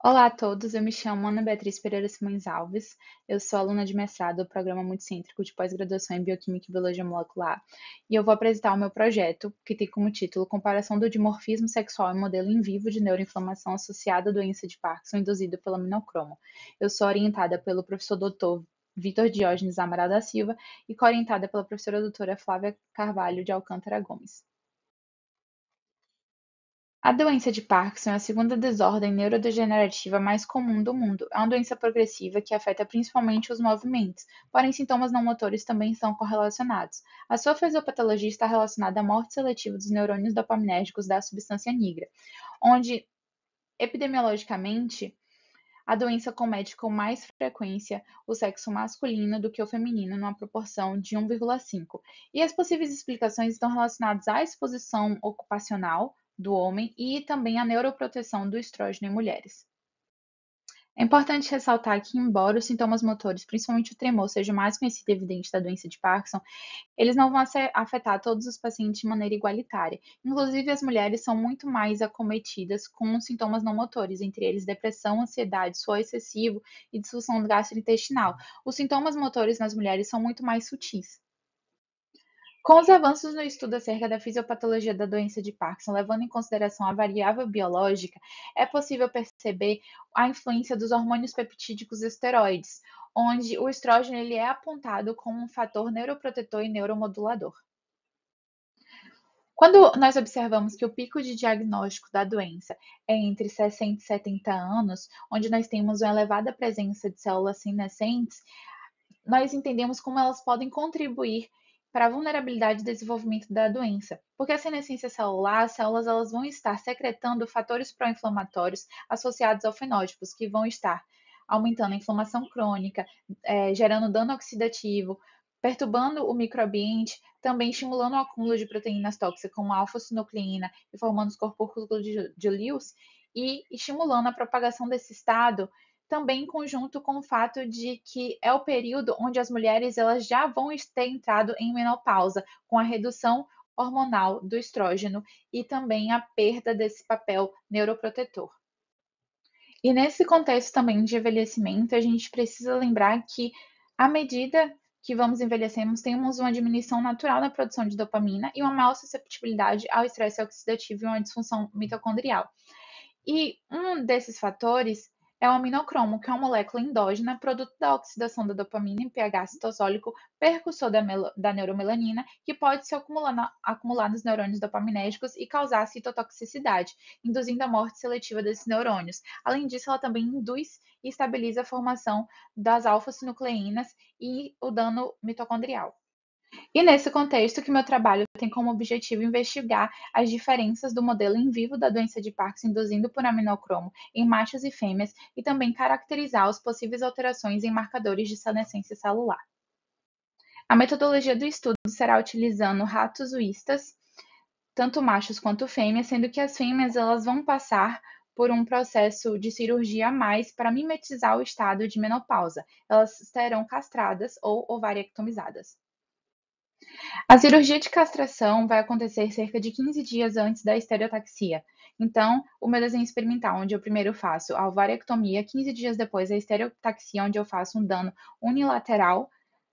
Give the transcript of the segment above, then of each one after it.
Olá a todos, eu me chamo Ana Beatriz Pereira Simões Alves, eu sou aluna de mestrado do Programa Multicêntrico de Pós-Graduação em Bioquímica e Biologia Molecular, e eu vou apresentar o meu projeto, que tem como título Comparação do dimorfismo sexual em modelo in vivo de neuroinflamação associada à doença de Parkinson induzida pela minocromo. Eu sou orientada pelo professor Dr. Vitor Diógenes Amaral da Silva e co-orientada pela professora doutora Flávia Carvalho de Alcântara Gomes. A doença de Parkinson é a segunda desordem neurodegenerativa mais comum do mundo. É uma doença progressiva que afeta principalmente os movimentos, porém sintomas não motores também estão correlacionados. A sua fisiopatologia está relacionada à morte seletiva dos neurônios dopaminérgicos da substância nigra, onde, epidemiologicamente, a doença comete com mais frequência o sexo masculino do que o feminino, numa proporção de 1,5. E as possíveis explicações estão relacionadas à exposição ocupacional do homem e também à neuroproteção do estrógeno em mulheres. É importante ressaltar que, embora os sintomas motores, principalmente o tremor, seja o mais conhecido e evidente da doença de Parkinson, eles não vão afetar todos os pacientes de maneira igualitária. Inclusive, as mulheres são muito mais acometidas com sintomas não motores, entre eles depressão, ansiedade, suor excessivo e disfunção gastrointestinal. Os sintomas motores nas mulheres são muito mais sutis. Com os avanços no estudo acerca da fisiopatologia da doença de Parkinson, levando em consideração a variável biológica, é possível perceber a influência dos hormônios peptídicos esteroides, onde o estrógeno ele é apontado como um fator neuroprotetor e neuromodulador. Quando nós observamos que o pico de diagnóstico da doença é entre 60 e 70 anos, onde nós temos uma elevada presença de células senescentes, nós entendemos como elas podem contribuir para a vulnerabilidade e desenvolvimento da doença. Porque a senescência celular, as células elas vão estar secretando fatores pró-inflamatórios associados ao fenótipos, que vão estar aumentando a inflamação crônica, gerando dano oxidativo, perturbando o microambiente, também estimulando o acúmulo de proteínas tóxicas como a alfa-sinucleína e formando os corpúsculos de Lewis, e estimulando a propagação desse estado também em conjunto com o fato de que é o período onde as mulheres elas já vão ter entrado em menopausa, com a redução hormonal do estrógeno e também a perda desse papel neuroprotetor. E nesse contexto também de envelhecimento, a gente precisa lembrar que, à medida que vamos envelhecendo, temos uma diminuição natural na produção de dopamina e uma maior susceptibilidade ao estresse oxidativo e uma disfunção mitocondrial. E um desses fatores é o aminocromo, que é uma molécula endógena, produto da oxidação da dopamina em pH citosólico, precursor da neuromelanina, que pode se acumular nos neurônios dopaminérgicos e causar citotoxicidade, induzindo a morte seletiva desses neurônios. Além disso, ela também induz e estabiliza a formação das alfa-sinucleínas e o dano mitocondrial. E nesse contexto que meu trabalho tem como objetivo investigar as diferenças do modelo in vivo da doença de Parkinson induzindo por aminocromo em machos e fêmeas e também caracterizar as possíveis alterações em marcadores de senescência celular. A metodologia do estudo será utilizando ratos uístas, tanto machos quanto fêmeas, sendo que as fêmeas elas vão passar por um processo de cirurgia a mais para mimetizar o estado de menopausa. Elas serão castradas ou ovariectomizadas. A cirurgia de castração vai acontecer cerca de 15 dias antes da estereotaxia. Então, o meu desenho experimental, onde eu primeiro faço a ovarectomia, 15 dias depois a estereotaxia, onde eu faço um dano unilateral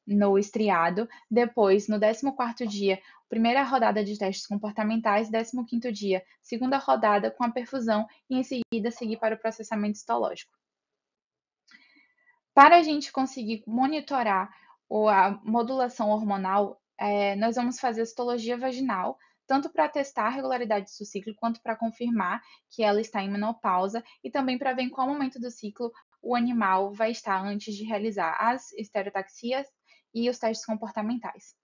no estriado, depois, no 14º dia, primeira rodada de testes comportamentais, 15º dia, segunda rodada com a perfusão e em seguida seguir para o processamento histológico. Para a gente conseguir monitorar a modulação hormonal, nós vamos fazer a citologia vaginal, tanto para testar a regularidade do ciclo, quanto para confirmar que ela está em menopausa, e também para ver em qual momento do ciclo o animal vai estar antes de realizar as estereotaxias e os testes comportamentais.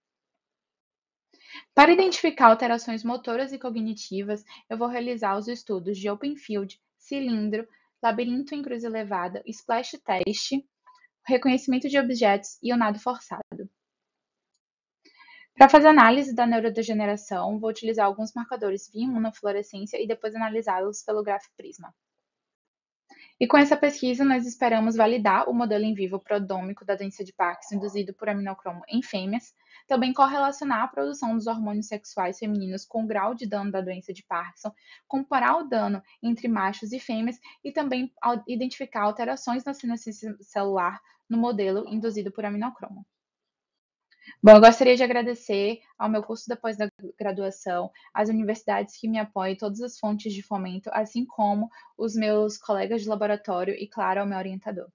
Para identificar alterações motoras e cognitivas, eu vou realizar os estudos de Open Field, cilindro, labirinto em cruz elevada, splash test, reconhecimento de objetos e o nado forçado. Para fazer análise da neurodegeneração, vou utilizar alguns marcadores via imunofluorescência e depois analisá-los pelo grafo prisma. E com essa pesquisa, nós esperamos validar o modelo em vivo prodrômico da doença de Parkinson induzido por aminocromo em fêmeas, também correlacionar a produção dos hormônios sexuais femininos com o grau de dano da doença de Parkinson, comparar o dano entre machos e fêmeas e também identificar alterações na senescência celular no modelo induzido por aminocromo. Bom, eu gostaria de agradecer ao meu curso da pós-graduação, às universidades que me apoiam, todas as fontes de fomento, assim como os meus colegas de laboratório e, claro, ao meu orientador.